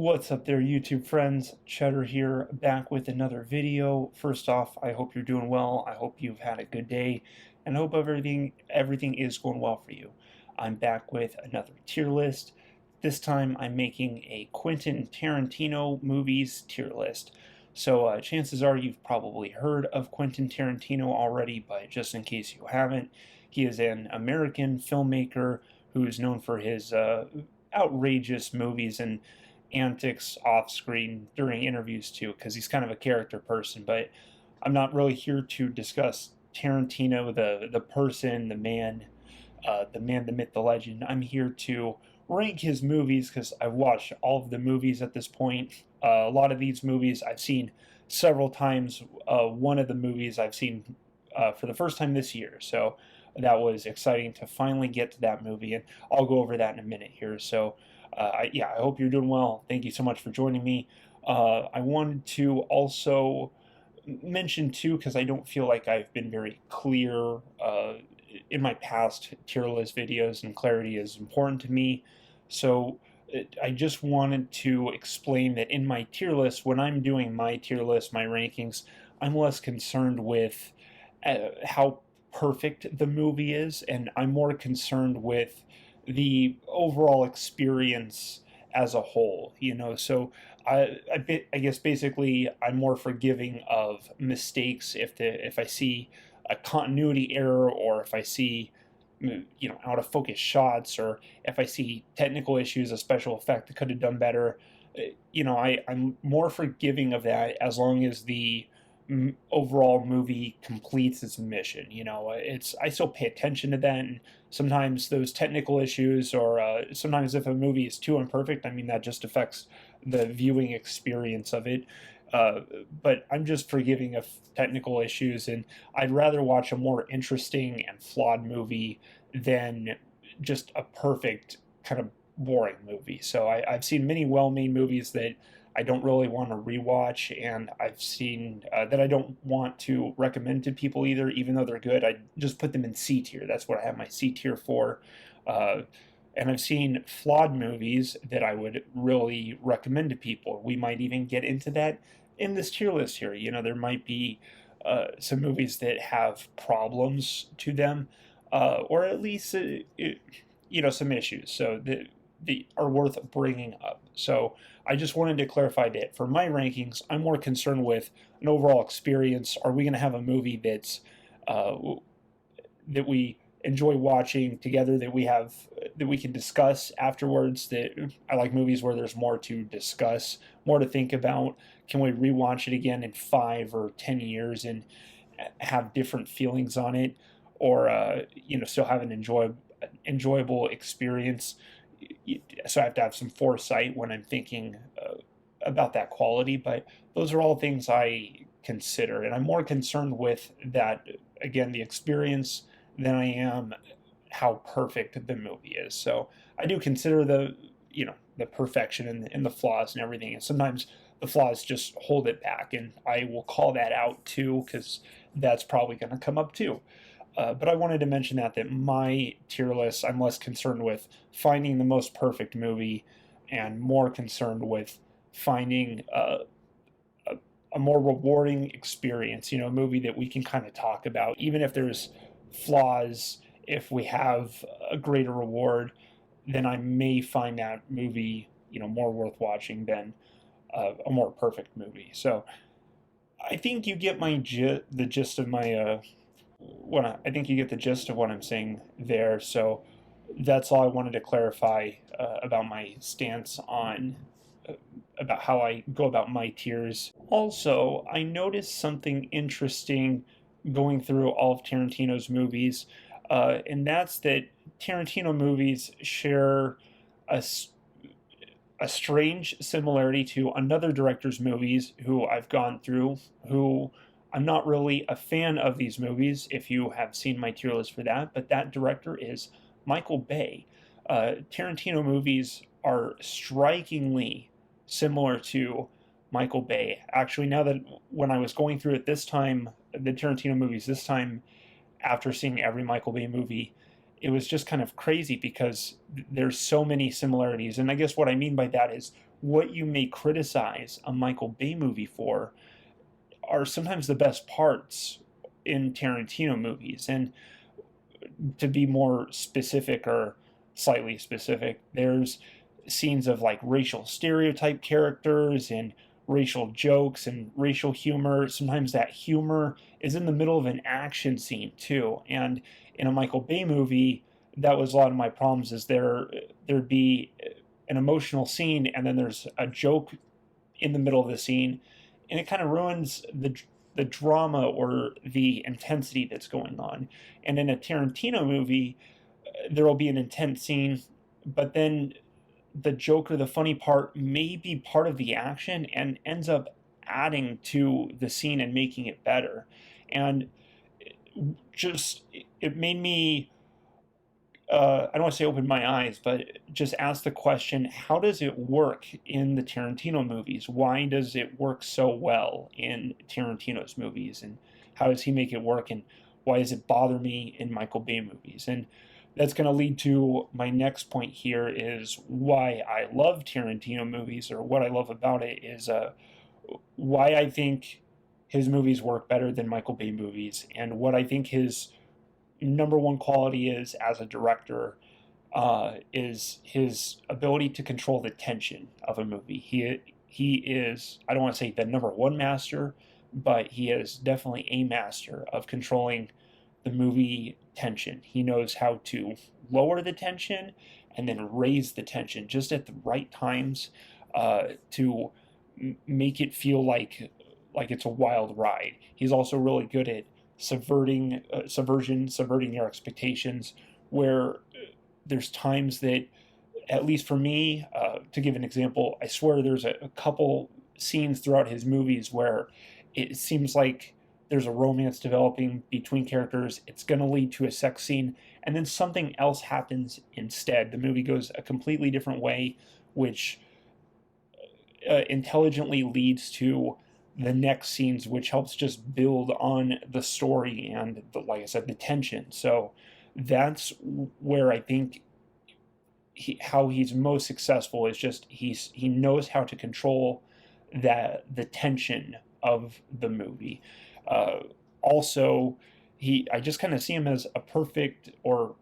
What's up there, YouTube friends? Cheddar here, back with another video. First off, I hope you're doing well. I hope you've had a good day, and I hope everything is going well for you. I'm back with another tier list. This time, I'm making a Quentin Tarantino movies tier list. So chances are you've probably heard of Quentin Tarantino already, but just in case you haven't, he is an American filmmaker who is known for his outrageous movies and antics off screen during interviews too, because he's kind of a character person. But I'm not really here to discuss Tarantino, the person, the man, the myth, the legend. I'm here to rank his movies because I've watched all of the movies at this point. A lot of these movies I've seen several times. One of the movies I've seen for the first time this year, so that was exciting to finally get to that movie, and I'll go over that in a minute here. So I hope you're doing well. Thank you so much for joining me. I wanted to also mention too, because I don't feel like I've been very clear in my past tier list videos, and clarity is important to me. So I just wanted to explain that in my tier list, when I'm doing my tier list, my rankings, I'm less concerned with how perfect the movie is, and I'm more concerned with the overall experience as a whole, so I guess basically I'm more forgiving of mistakes if I see a continuity error, or if I see out of focus shots, or if I see technical issues, a special effect that could have done better. I'm more forgiving of that as long as the overall movie completes its mission. I still pay attention to that, and sometimes those technical issues, or sometimes if a movie is too imperfect, that just affects the viewing experience of it. But I'm just forgiving of technical issues, and I'd rather watch a more interesting and flawed movie than just a perfect kind of boring movie. So I've seen many well-made movies that I don't really want to rewatch, and I've seen that I don't want to recommend to people either, even though they're good. I just put them in C tier. That's what I have my C tier for. And I've seen flawed movies that I would really recommend to people. We might even get into that in this tier list here. There might be some movies that have problems to them, or at least some issues. So that are worth bringing up. So I just wanted to clarify that for my rankings, I'm more concerned with an overall experience. Are we going to have a movie that's that we enjoy watching together, that we can discuss afterwards? That I like movies where there's more to discuss, more to think about. Can we rewatch it again in 5 or 10 years and have different feelings on it, or still have an enjoyable experience? So I have to have some foresight when I'm thinking about that quality. But those are all things I consider, and I'm more concerned with that, again, the experience, than I am how perfect the movie is. So I do consider the perfection and the flaws and everything, and sometimes the flaws just hold it back, and I will call that out too, because that's probably going to come up too. But I wanted to mention that my tier list, I'm less concerned with finding the most perfect movie, and more concerned with finding a more rewarding experience, a movie that we can kind of talk about, even if there's flaws. If we have a greater reward, then I may find that movie, more worth watching than a more perfect movie. So I think you get the gist of my I think you get the gist of what I'm saying there. So that's all I wanted to clarify about my stance on about how I go about my tiers. Also, I noticed something interesting going through all of Tarantino's movies, and that's that Tarantino movies share a strange similarity to another director's movies who I've gone through, who I'm not really a fan of these movies, if you have seen my tier list for that, but that director is Michael Bay. Tarantino movies are strikingly similar to Michael Bay. Actually, now that when I was going through it this time, the Tarantino movies this time, after seeing every Michael Bay movie, it was just kind of crazy because there's so many similarities. And I guess what I mean by that is what you may criticize a Michael Bay movie for are sometimes the best parts in Tarantino movies. And to be more specific, or slightly specific, there's scenes of like racial stereotype characters and racial jokes and racial humor. Sometimes that humor is in the middle of an action scene too. And in a Michael Bay movie, that was a lot of my problems. Is there'd be an emotional scene and then there's a joke in the middle of the scene, and it kind of ruins the drama or the intensity that's going on. And in a Tarantino movie, there will be an intense scene, but then the joke or the funny part may be part of the action and ends up adding to the scene and making it better. And just it made me I don't want to say open my eyes, but just ask the question, how does it work in the Tarantino movies? Why does it work so well in Tarantino's movies? And how does he make it work? And why does it bother me in Michael Bay movies? And that's going to lead to my next point here, is why I love Tarantino movies, or what I love about it is why I think his movies work better than Michael Bay movies, and what I think his number one quality is as a director, is his ability to control the tension of a movie. He is, I don't want to say the number one master, but he is definitely a master of controlling the movie tension. He knows how to lower the tension and then raise the tension just at the right times, to make it feel like it's a wild ride. He's also really good at subverting your expectations, where there's times that, at least for me, to give an example, I swear there's a couple scenes throughout his movies where it seems like there's a romance developing between characters. It's going to lead to a sex scene, and then something else happens instead. The movie goes a completely different way, which intelligently leads to the next scenes, which helps just build on the story and, like I said, the tension. So that's where I think how he's most successful is just he knows how to control the tension of the movie. Also, I just kind of see him as a perfect, or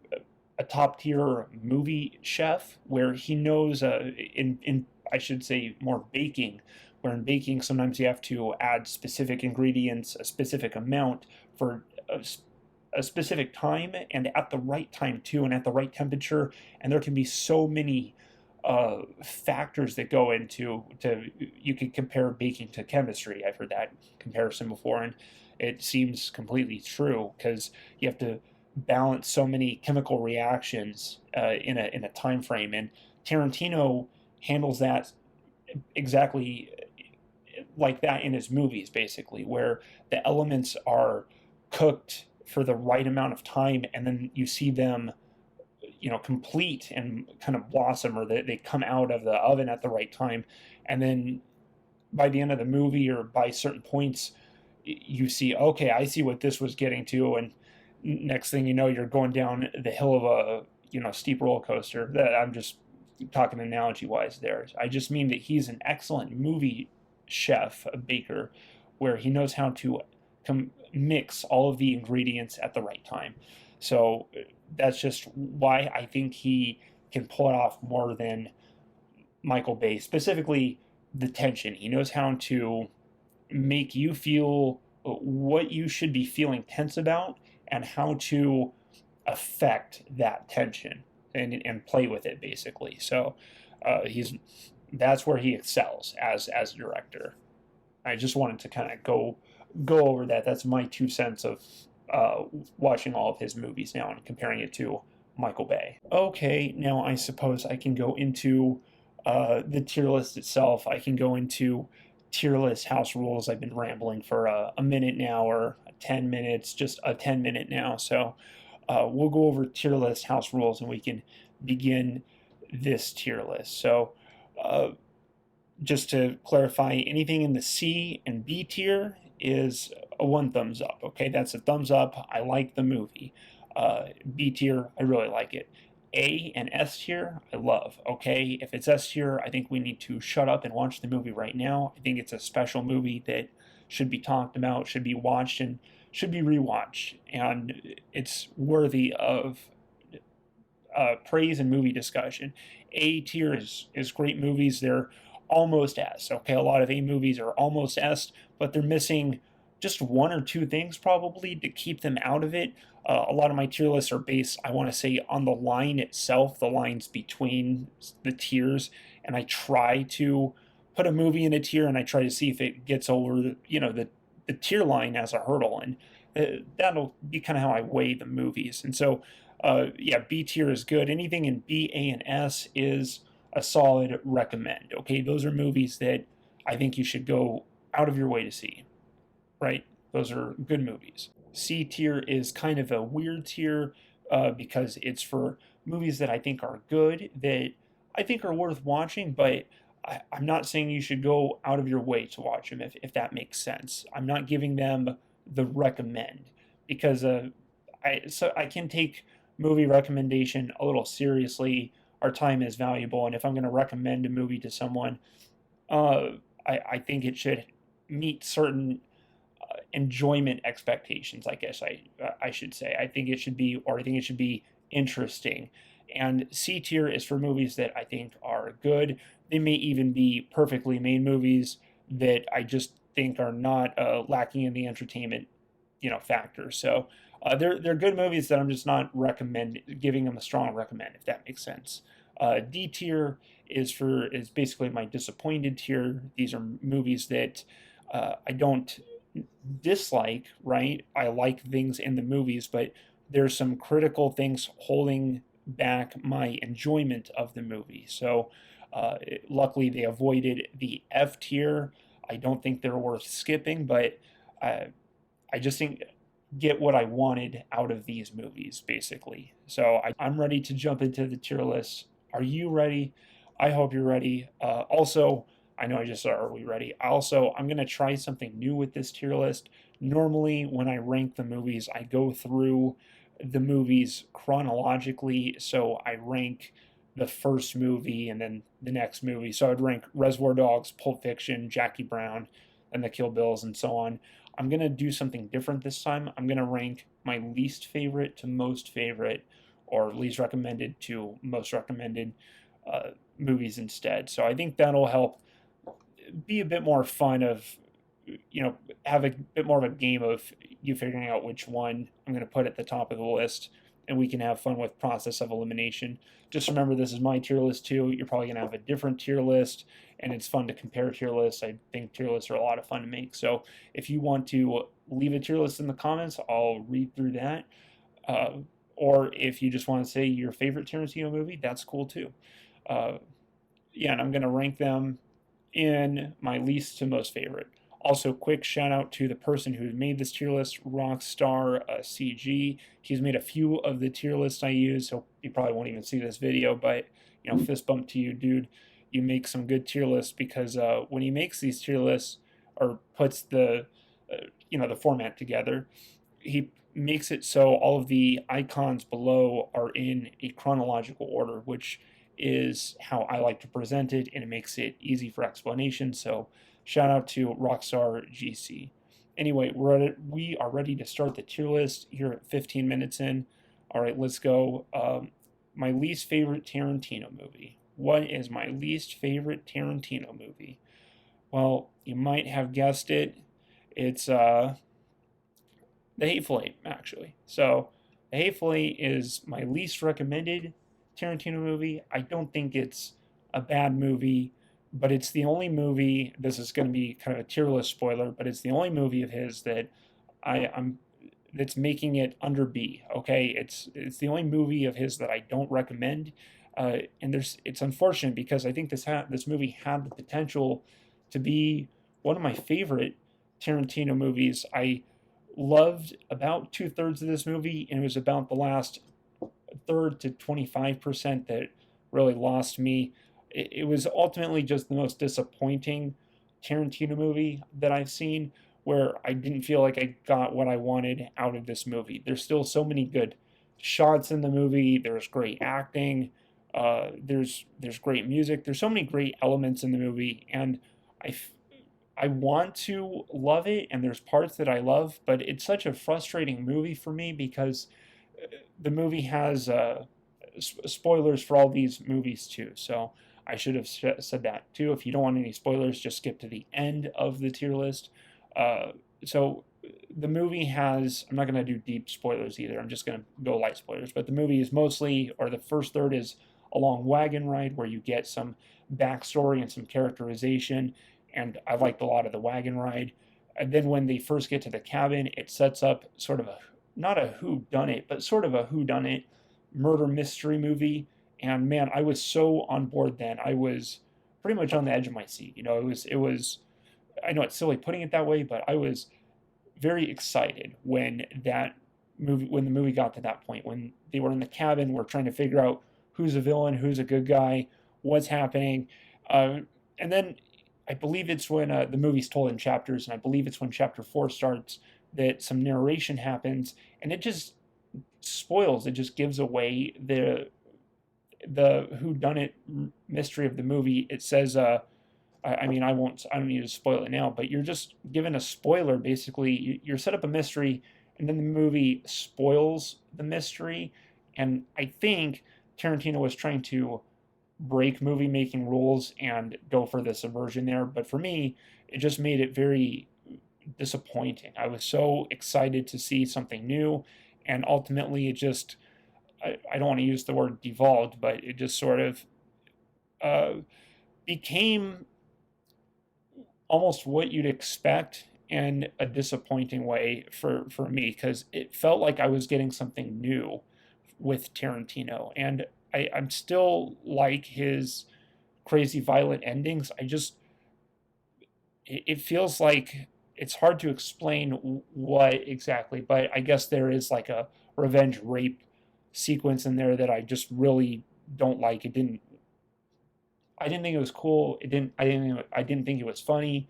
a top tier movie chef, where he knows, in I should say more baking, where in baking sometimes you have to add specific ingredients, a specific amount for a specific time, and at the right time too, and at the right temperature. And there can be so many factors that go into you could compare baking to chemistry. I've heard that comparison before, and it seems completely true, because you have to balance so many chemical reactions in a time frame. And Tarantino handles that exactly like that in his movies, basically, where the elements are cooked for the right amount of time, and then you see them, complete and kind of blossom, or they come out of the oven at the right time. And then by the end of the movie, or by certain points, you see, okay, I see what this was getting to. And next thing you know, you're going down the hill of a steep roller coaster. That I'm just talking analogy wise there. I just mean that he's an excellent movie chef, a baker, where he knows how to mix all of the ingredients at the right time. So that's just why I think he can pull it off more than Michael Bay. Specifically, the tension. He knows how to make you feel what you should be feeling tense about, and how to affect that tension and play with it, basically. So that's where he excels as a director. I just wanted to kind of go over that. That's my 2 cents of watching all of his movies now and comparing it to Michael Bay. Okay, now I suppose I can go into the tier list itself. I can go into tier list house rules. I've been rambling for a minute now, or 10 minutes, just a 10-minute now. So we'll go over tier list house rules, and we can begin this tier list. So just to clarify, anything in the C and B tier is a 1 thumbs up. Okay, that's a thumbs up. I like the movie. B tier, I really like it. A and S tier, I love. Okay, if it's S tier, I think we need to shut up and watch the movie right now. I think it's a special movie that should be talked about, should be watched, and should be rewatched, and it's worthy of praise and movie discussion. A tier is great movies. They're almost S. Okay, a lot of A movies are almost S, but they're missing just one or two things probably to keep them out of it. A lot of my tier lists are based, I want to say, on the line itself, the lines between the tiers, and I try to put a movie in a tier and I try to see if it gets over, the tier line as a hurdle, and that'll be kind of how I weigh the movies. And so yeah, B tier is good. Anything in B, A, and S is a solid recommend. Okay, those are movies that I think you should go out of your way to see, right? Those are good movies. C tier is kind of a weird tier because it's for movies that I think are good, that I think are worth watching, but I'm not saying you should go out of your way to watch them, if that makes sense. I'm not giving them the recommend because I can take movie recommendation a little seriously. Our time is valuable, and if I'm going to recommend a movie to someone, uh, I think it should meet certain enjoyment expectations. I guess I should say. I think it should be interesting. And C tier is for movies that I think are good. They may even be perfectly made movies that I just think are not lacking in the entertainment, factor. So they're good movies that I'm just not giving them a strong recommend, if that makes sense. D tier is basically my disappointed tier. These are movies that I don't dislike, right? I like things in the movies, but there's some critical things holding back my enjoyment of the movie. So luckily they avoided the F tier. I don't think they're worth skipping, but uh, I just think get what I wanted out of these movies, basically. So I'm ready to jump into the tier list. Are you ready? I hope you're ready. Also, I know I just said, are we ready? Also, I'm going to try something new with this tier list. Normally, when I rank the movies, I go through the movies chronologically. So I rank the first movie and then the next movie. So I'd rank Reservoir Dogs, Pulp Fiction, Jackie Brown, and the Kill Bills, and so on. I'm going to do something different this time. I'm going to rank my least favorite to most favorite, or least recommended to most recommended movies instead. So I think that'll help be a bit more fun of, have a bit more of a game of you figuring out which one I'm going to put at the top of the list, and we can have fun with process of elimination. Just remember, this is my tier list too. You're probably going to have a different tier list, and it's fun to compare tier lists. I think tier lists are a lot of fun to make. So if you want to leave a tier list in the comments, I'll read through that. Or if you just want to say your favorite Tarantino movie, that's cool too. Uh, yeah, and I'm going to rank them in my least to most favorite. Also, quick shout out to the person who made this tier list, Rockstar CG. He's made a few of the tier lists I use, so you probably won't even see this video, but fist bump to you, dude. You make some good tier lists because when he makes these tier lists or puts the format together, he makes it so all of the icons below are in a chronological order, which is how I like to present it, and it makes it easy for explanation. So shout out to Rockstar GC. Anyway, we are ready to start the tier list here at 15 minutes in. All right, let's go. My least favorite Tarantino movie. What is my least favorite Tarantino movie? Well, you might have guessed it. It's The Hateful Eight, actually. So, The Hateful Eight is my least recommended Tarantino movie. I don't think it's a bad movie, but it's the only movie. This is going to be kind of a tier list spoiler, but it's the only movie of his that I'm that's making it under B. Okay, it's the only movie of his that I don't recommend, and it's unfortunate because I think this movie had the potential to be one of my favorite Tarantino movies. I loved about 2/3 of this movie, and it was about the last third to 25% that really lost me. It was ultimately just the most disappointing Tarantino movie that I've seen, where I didn't feel like I got what I wanted out of this movie. There's still so many good shots in the movie. There's great acting. There's great music. There's so many great elements in the movie, and I I want to love it, and there's parts that I love, but it's such a frustrating movie for me because the movie has spoilers for all these movies too. So I should have said that too. If you don't want any spoilers, just skip to the end of the tier list. Uh, so the movie has. I'm not going to do deep spoilers either. I'm just going to go light spoilers. But the movie is mostly, or the first third is a long wagon ride where you get some backstory and some characterization. And I liked a lot of the wagon ride. And then when they first get to the cabin, it sets up sort of a not a who done it, but sort of a who done it murder mystery movie. And man, I was so on board then. I was pretty much on the edge of my seat. It was. I know it's silly putting it that way, but I was very excited when the movie got to that point, when they were in the cabin, we're trying to figure out who's a villain, who's a good guy, what's happening, and then I believe it's when the movie's told in chapters, and I believe it's when chapter 4 starts that some narration happens, and it just spoils. It just gives away the who done it mystery of the movie. It says I mean, I won't. I don't need to spoil it now, but you're just given a spoiler. Basically, you're set up a mystery, and then the movie spoils the mystery. And I think Tarantino was trying to break movie making rules and go for the subversion there. But for me, it just made it very disappointing. I was so excited to see something new, and ultimately, it just. I don't want to use the word devolved, but it just sort of uh, became almost what you'd expect in a disappointing way for me because it felt like I was getting something new with Tarantino. And I'm still like his crazy violent endings. It feels like it's hard to explain what exactly, but I guess there is like a revenge rape sequence in there that I just really don't like. I didn't think it was cool. I didn't think it was funny.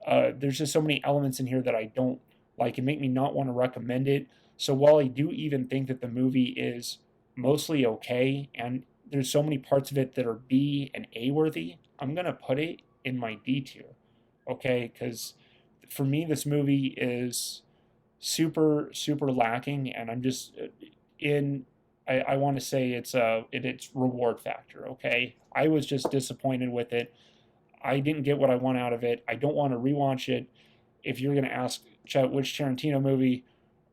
There's just so many elements in here that I don't like and make me not want to recommend it. So while I do even think that the movie is mostly okay, and there's so many parts of it that are B and A worthy, I'm gonna put it in my D tier. Okay, because for me this movie is super lacking, and I'm just in I want to say it's reward factor. Okay, I was just disappointed with it. I didn't get what I want out of it. I don't want to rewatch it. If you're gonna ask Chet which Tarantino movie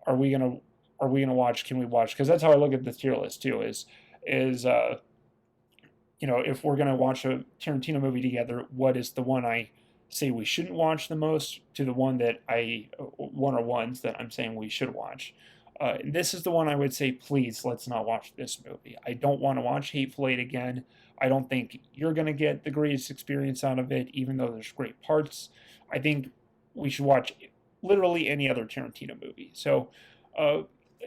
are we gonna are we gonna watch, can we watch? Because that's how I look at the tier list too. Is if we're gonna watch a Tarantino movie together, what is the one I say we shouldn't watch the most to the one that one or ones that I'm saying we should watch. This is the one I would say, please, let's not watch this movie. I don't want to watch Hateful Eight again. I don't think you're going to get the greatest experience out of it, even though there's great parts. I think we should watch literally any other Tarantino movie. So uh,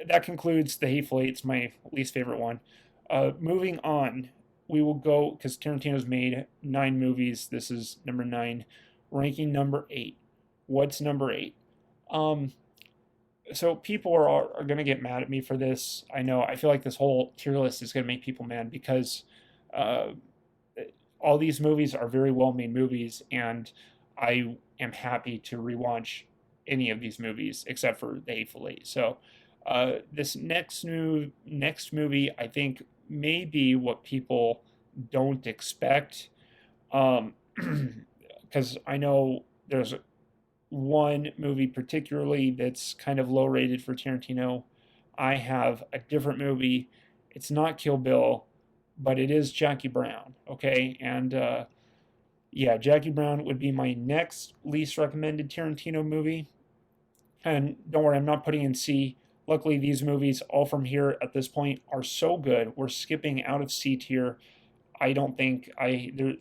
that concludes the Hateful Eight. It's my least favorite one. Moving on, we will go, because Tarantino's made 9 movies. This is number 9. Ranking number 8. What's number 8? Um, so people are going to get mad at me for this. I know. I feel like this whole tier list is going to make people mad because uh, all these movies are very well made movies, and I am happy to rewatch any of these movies except for The Hateful Eight. So this next movie, I think, may be what people don't expect, because I know there's one movie particularly that's kind of low rated for Tarantino. I have a different movie. It's not Kill Bill, but it is Jackie Brown. Okay, and yeah, Jackie Brown would be my next least recommended Tarantino movie. And don't worry, I'm not putting in C. Luckily, these movies, all from here at this point, are so good. We're skipping out of C tier. I don't think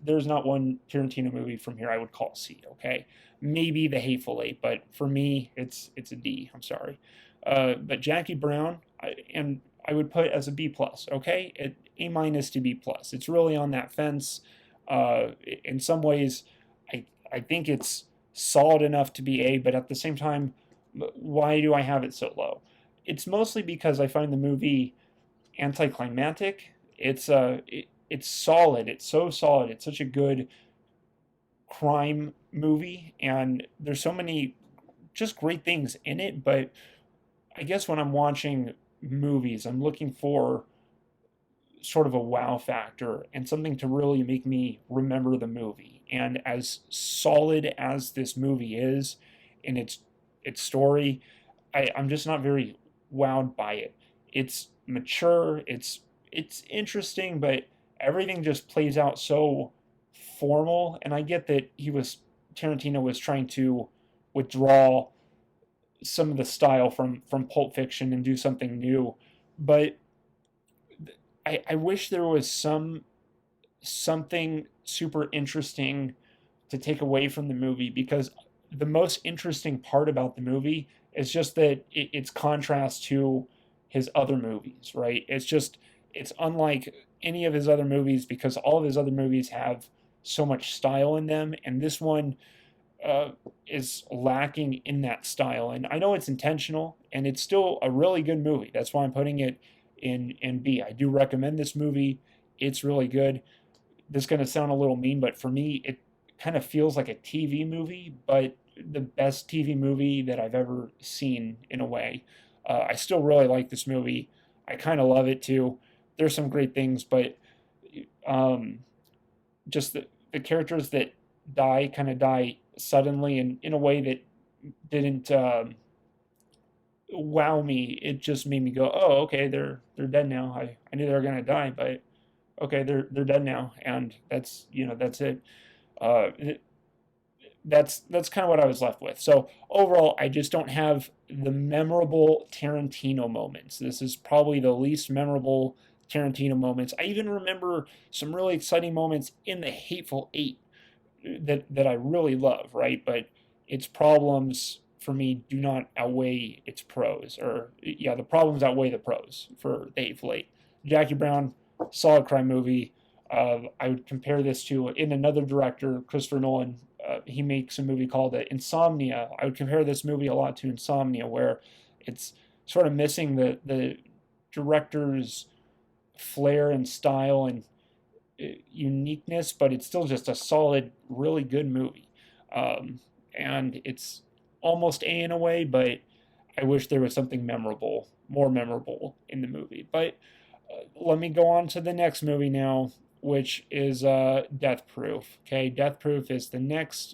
there's not one Tarantino movie from here I would call C. Okay, maybe The Hateful Eight, but for me, it's a D. I'm sorry, but Jackie Brown, and I would put as a B plus. Okay, A minus to B plus. It's really on that fence. In some ways, I think it's solid enough to be A, but at the same time, why do I have it so low? It's mostly because I find the movie anticlimactic. It's solid. It's so solid. It's such a good crime movie, and there's so many just great things in it. But I guess when I'm watching movies, I'm looking for sort of a wow factor and something to really make me remember the movie. And as solid as this movie is in its story, I'm just not very wowed by it. It's mature, it's interesting, but everything just plays out so formal. And I get that Tarantino was trying to withdraw some of the style from Pulp Fiction and do something new, but I wish there was something super interesting to take away from the movie, because the most interesting part about the movie is just that it's contrast to his other movies, right? It's unlike any of his other movies because all of his other movies have so much style in them, and this one uh, is lacking in that style. And I know it's intentional, and it's still a really good movie. That's why I'm putting it in B. I do recommend this movie. It's really good. This is going to sound a little mean, but for me, it kind of feels like a TV movie, but the best TV movie that I've ever seen in a way. I still really like this movie. I kind of love it too. There's some great things, but um, just the characters that die kind of die suddenly and in a way that didn't wow me. It just made me go, "Oh, okay, they're dead now. I knew they were gonna die, but okay, they're dead now," and that's it. Uh, that's kind of what I was left with. So overall, I just don't have the memorable Tarantino moments. This is probably the least memorable Tarantino moments. I even remember some really exciting moments in the Hateful Eight that I really love, right? But its problems for me do not outweigh its pros, or yeah, the problems outweigh the pros for the Hateful Eight. Jackie Brown, solid crime movie. I would compare this to in another director, Christopher Nolan. He makes a movie called Insomnia. I would compare this movie a lot to Insomnia, where it's sort of missing the director's flair and style and uniqueness, but it's still just a solid, really good movie. And it's almost A in a way, but I wish there was something memorable, more memorable in the movie. But let me go on to the next movie now, which is Death Proof. Okay, Death Proof is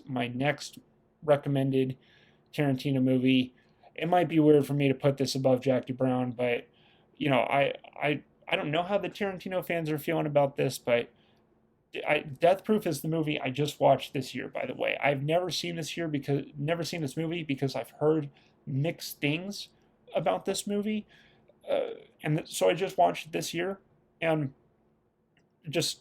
my next recommended Tarantino movie. It might be weird for me to put this above Jackie Brown, but you know, I don't know how the Tarantino fans are feeling about this, but Death Proof is the movie I just watched this year. By the way, I've never seen this movie because I've heard mixed things about this movie, and so I just watched it this year, and just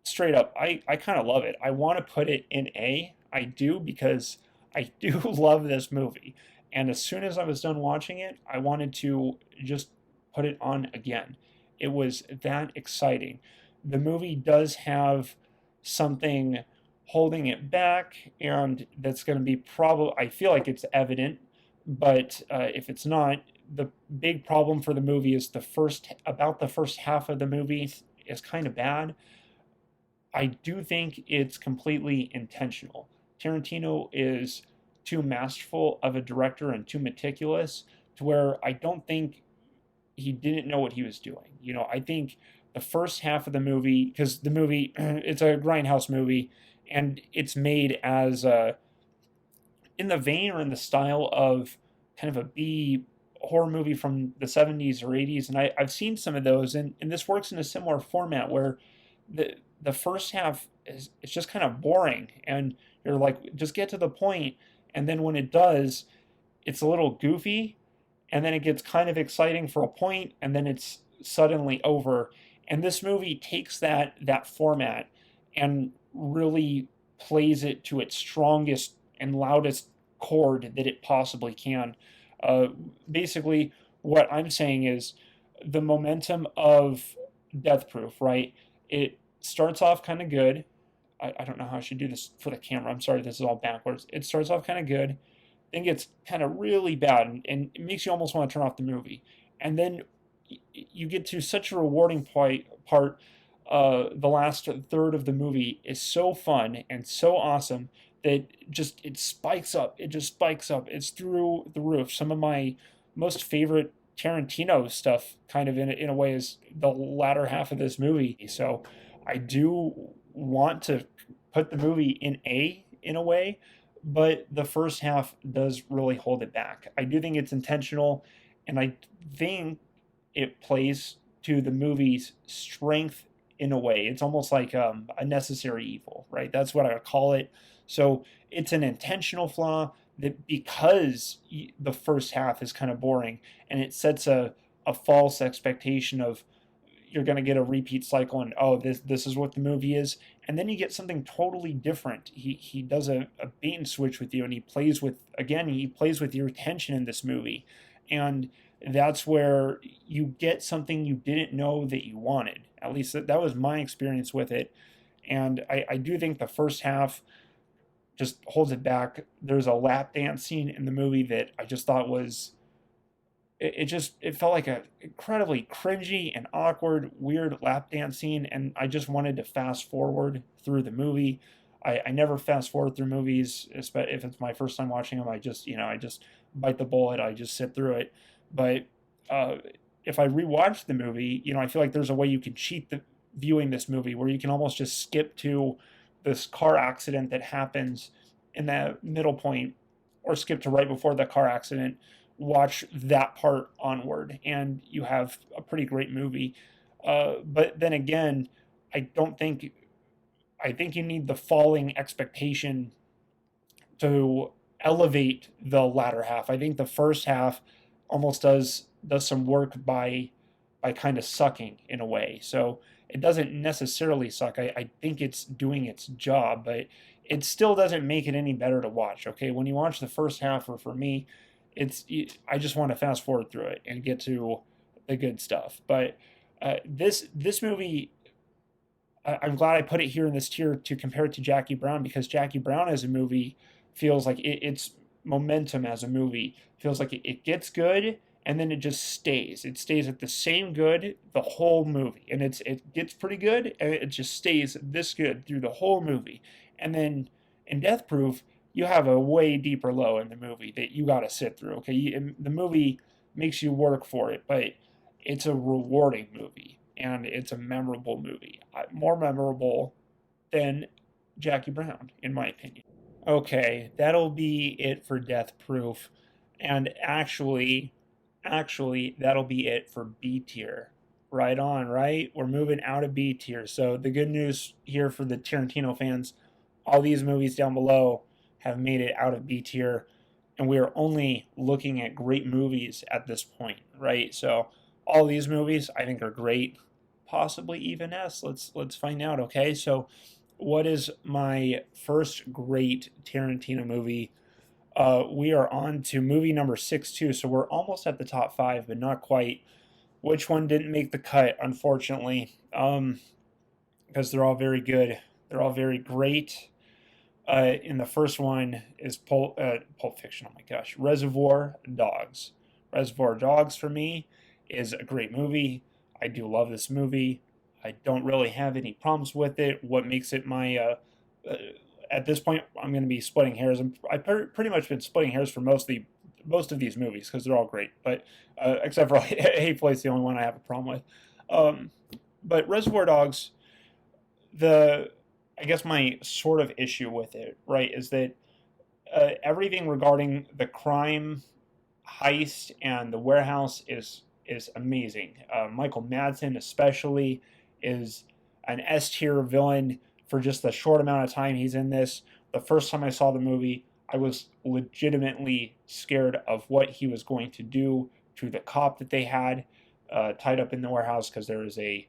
straight up, I kind of love it. I want to put it in A. I do, because I do love this movie, and as soon as I was done watching it, I wanted to just put it on again. It was that exciting. The movie does have something holding it back, and that's going to be probably, I feel like it's evident, but if it's not, the big problem for the movie is the first half of the movie is kind of bad. I do think it's completely intentional. Tarantino is too masterful of a director and too meticulous to where I don't think he didn't know what he was doing. I think the first half of the movie, because the movie it's a grindhouse movie, and it's made as in the vein or in the style of kind of a B horror movie from the 70s or 80s, and I've seen some of those, and this works in a similar format where the first half is it's just kind of boring, and you're like, just get to the point, and then when it does, it's a little goofy, and then it gets kind of exciting for a point, and then it's suddenly over. And this movie takes that format and really plays it to its strongest and loudest chord that it possibly can. Uh, Basically, what I'm saying is the momentum of Death Proof, right? It starts off kind of good. I don't know how I should do this for the camera. I'm sorry, this is all backwards. It starts off kind of good, then gets kind of really bad, and it makes you almost want to turn off the movie. And then you get to such a rewarding part. The last third of the movie is so fun and so awesome that just it spikes up. It just spikes up. It's through the roof. Some of my most favorite Tarantino stuff, kind of in a way, is the latter half of this movie. So I do want to put the movie in a way, but the first half does really hold it back. I do think it's intentional, and I think it plays to the movie's strength in a way. It's almost like a necessary evil, right? That's what I would call it. So it's an intentional flaw that because the first half is kind of boring and it sets a false expectation of you're going to get a repeat cycle and oh this is what the movie is, and then you get something totally different. He does a bait and switch with you, and he plays with your attention in this movie, and that's where you get something you didn't know that you wanted. At least that was my experience with it. And I do think the first half just holds it back. There's a lap dance scene in the movie that I just thought was it felt like a incredibly cringy and awkward, weird lap dance scene, and I just wanted to fast forward through the movie. I never fast forward through movies, especially if it's my first time watching them. I just bite the bullet. I just sit through it. But uh, if I rewatch the movie, I feel like there's a way you can cheat the viewing this movie where you can almost just skip to this car accident that happens in that middle point, or skip to right before the car accident, watch that part onward, and you have a pretty great movie. But then again, I don't think I think you need the falling expectation to elevate the latter half. I think the first half almost does some work by kind of sucking in a way. So it doesn't necessarily suck. I think it's doing its job, but it still doesn't make it any better to watch. Okay, when you watch the first half, or for me, I just want to fast forward through it and get to the good stuff. But this movie, I'm glad I put it here in this tier to compare it to Jackie Brown, because Jackie Brown as a movie feels like its momentum as a movie feels like it gets good and then it just stays. It stays at the same good the whole movie, and it gets pretty good and it just stays this good through the whole movie. And then in Death Proof, you have a way deeper low in the movie that you got to sit through. Okay, the movie makes you work for it, but it's a rewarding movie and it's a memorable movie, more memorable than Jackie Brown, in my opinion. Okay, that'll be it for Death Proof, and actually, that'll be it for B tier. Right on, right? We're moving out of B tier. So the good news here for the Tarantino fans, all these movies down below have made it out of B tier, and we are only looking at great movies at this point, right? So all these movies I think are great, possibly even S. Let's find out. Okay, so what is my first great Tarantino movie? We are on to movie number 6 too, so we're almost at the top five, but not quite. Which one didn't make the cut, unfortunately? Because they're all very good. They're all very great. In the first one is Pulp Fiction. Oh my gosh, Reservoir Dogs. Reservoir Dogs for me is a great movie. I do love this movie. I don't really have any problems with it. What makes it my uh, at this point, I'm going to be splitting hairs. I've pretty much been splitting hairs for most of these movies because they're all great. But except for Hateful is the only one I have a problem with. Um, but Reservoir Dogs, the I guess my sort of issue with it, right, is that everything regarding the crime heist and the warehouse is amazing. Michael Madsen especially is an S tier villain for just the short amount of time he's in this. The first time I saw the movie, I was legitimately scared of what he was going to do to the cop that they had tied up in the warehouse, because there is a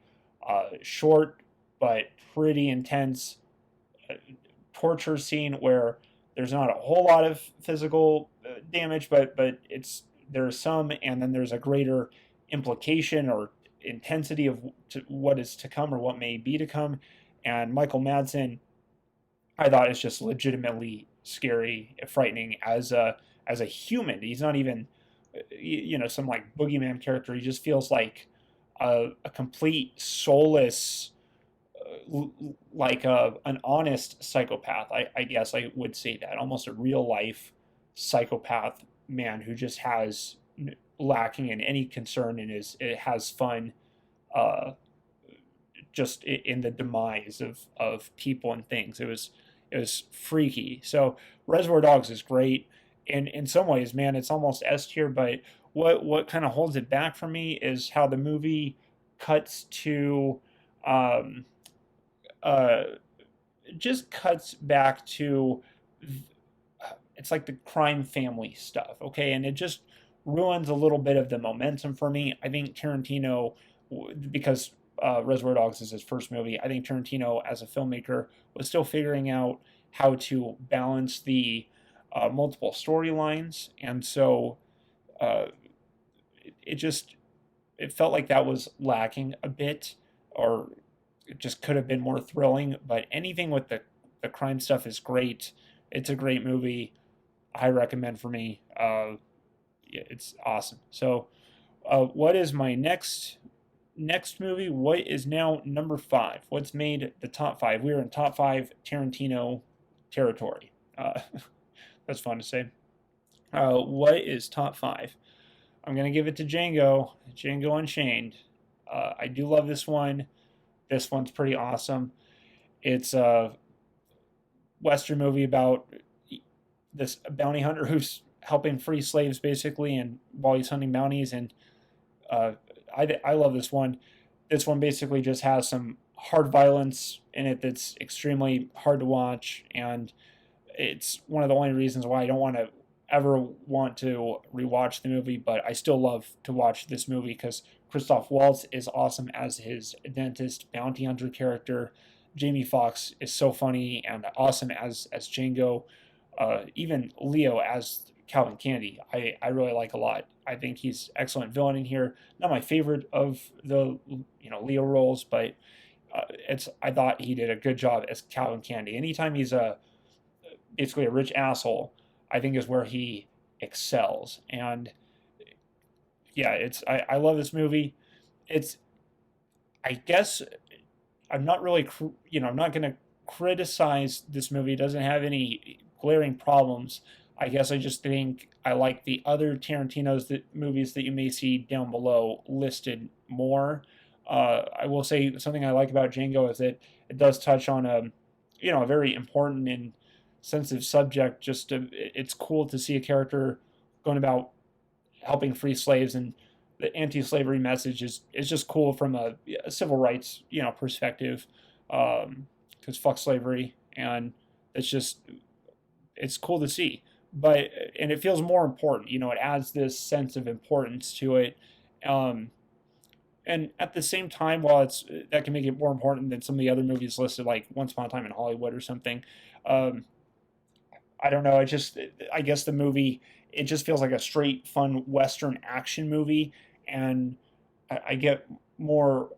short but pretty intense torture scene where there's not a whole lot of physical damage, but there's some, and then there's a greater implication or intensity of what is to come or what may be to come. And Michael Madsen, I thought, is just legitimately scary, frightening as a human. He's not even some like boogeyman character. He just feels like a complete soulless, like an honest psychopath. I guess I would say that, almost a real life psychopath man who just has lacking in any concern and is it has fun, uh, just in the demise of people and things. It was freaky. So Reservoir Dogs is great. In some ways, man, it's almost S tier. But what kind of holds it back for me is how the movie cuts to, um, uh, just cuts back to, it's like the crime family stuff, okay, and it just ruins a little bit of the momentum for me. I think Tarantino, because Reservoir Dogs is his first movie, I think Tarantino as a filmmaker was still figuring out how to balance the multiple storylines, and so uh, it just it felt like that was lacking a bit, or it just could have been more thrilling. But anything with the crime stuff is great. It's a great movie. I recommend for me. Yeah, it's awesome. So, what is my next movie? What is now number five? What's made the top five? We're in top five Tarantino territory. That's fun to say. What is top five? I'm gonna give it to Django Unchained. I do love this one. This one's pretty awesome. It's a Western movie about this bounty hunter who's helping free slaves basically, and while he's hunting bounties, and uh, I love this one. This one basically just has some hard violence in it that's extremely hard to watch, and it's one of the only reasons why I don't ever want to rewatch the movie, but I still love to watch this movie because Christoph Waltz is awesome as his dentist bounty hunter character. Jamie Foxx is so funny and awesome as Django. Even Leo as Calvin Candy, I really like a lot. I think he's excellent villain in here. Not my favorite of the Leo roles, but it's I thought he did a good job as Calvin Candy. Anytime he's basically a rich asshole, I think is where he excels. And yeah, I love this movie. It's I guess I'm not really I'm not going to criticize this movie. It doesn't have any glaring problems. I guess I just think I like the other movies that you may see down below listed more. I will say something I like about Django is that it does touch on a very important and sensitive subject. It's cool to see a character going about helping free slaves, and the anti-slavery message is just cool from a civil rights perspective, because fuck slavery, and it's cool to see. But and it feels more important. It adds this sense of importance to it. Um, and at the same time, while that can make it more important than some of the other movies listed, like Once Upon a Time in Hollywood or something. Um, I don't know. I guess the movie, it just feels like a straight, fun Western action movie, and I get more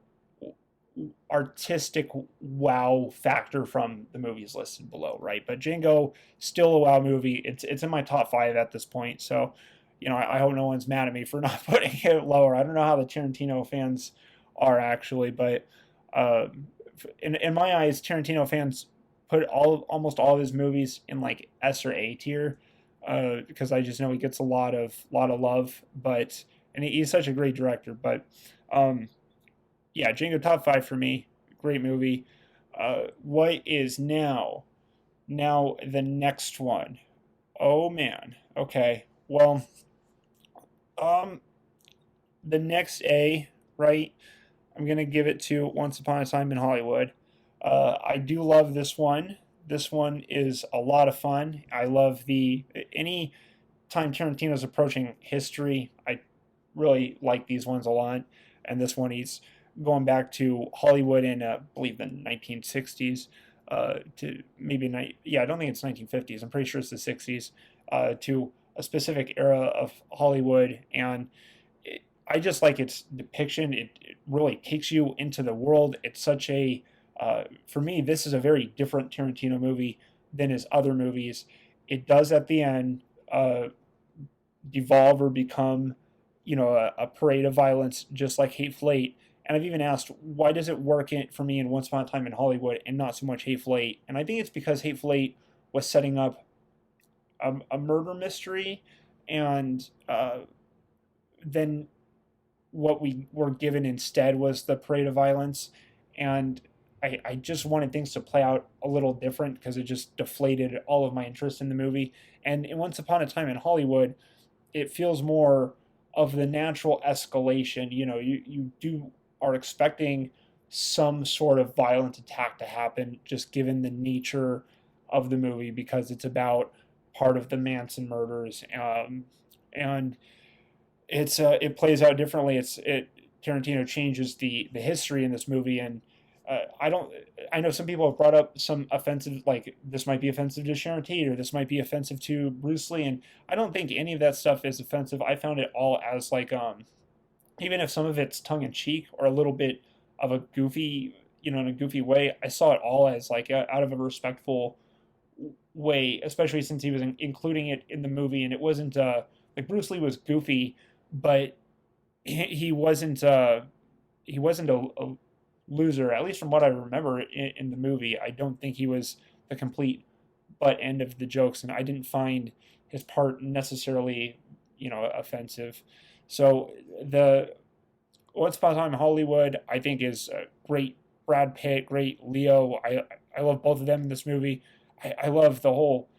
artistic wow factor from the movies listed below, right? But Django, still a wow movie. It's in my top five at this point, so I hope no one's mad at me for not putting it lower. I don't know how the Tarantino fans are actually, but in my eyes, Tarantino fans put almost all of his movies in like S or A tier, because I just know he gets a lot of love, but and he's such a great director. But um, yeah, Django top five for me. Great movie. What is now the next one? Oh man. Okay. Well, um, the next A, right? I'm gonna give it to Once Upon a Time in Hollywood. I do love this one. This one is a lot of fun. I love any time Tarantino's approaching history. I really like these ones a lot. And this one, he's going back to Hollywood in, I believe, the 1960s. To maybe yeah, I don't think it's 1950s. I'm pretty sure it's the 60s. To a specific era of Hollywood, and I just like its depiction. It really takes you into the world. It's such a for me, this is a very different Tarantino movie than his other movies. It does at the end devolve or become, a parade of violence, just like Hateful Eight. And I've even asked, why does it work for me in Once Upon a Time in Hollywood and not so much Hateful Eight? And I think it's because Hateful Eight was setting up a murder mystery, and then what we were given instead was the parade of violence. And I just wanted things to play out a little different because it just deflated all of my interest in the movie. And in Once Upon a Time in Hollywood, it feels more of the natural escalation. You are expecting some sort of violent attack to happen, just given the nature of the movie, because it's about part of the Manson murders, and it plays out differently. Tarantino changes the history in this movie, and I don't. I know some people have brought up some offensive, like this might be offensive to Sharon Tate or this might be offensive to Bruce Lee, and I don't think any of that stuff is offensive. I found it all as like, even if some of it's tongue in cheek or a little bit of a goofy, in a goofy way, I saw it all as like out of a respectful way, especially since he was including it in the movie, and it wasn't like Bruce Lee was goofy, but he wasn't a loser, at least from what I remember in the movie. I don't think he was the complete butt end of the jokes, and I didn't find his part necessarily, offensive. So the Once Upon a Time in Hollywood, I think, is great. Brad Pitt, great Leo. I love both of them in this movie. I love the whole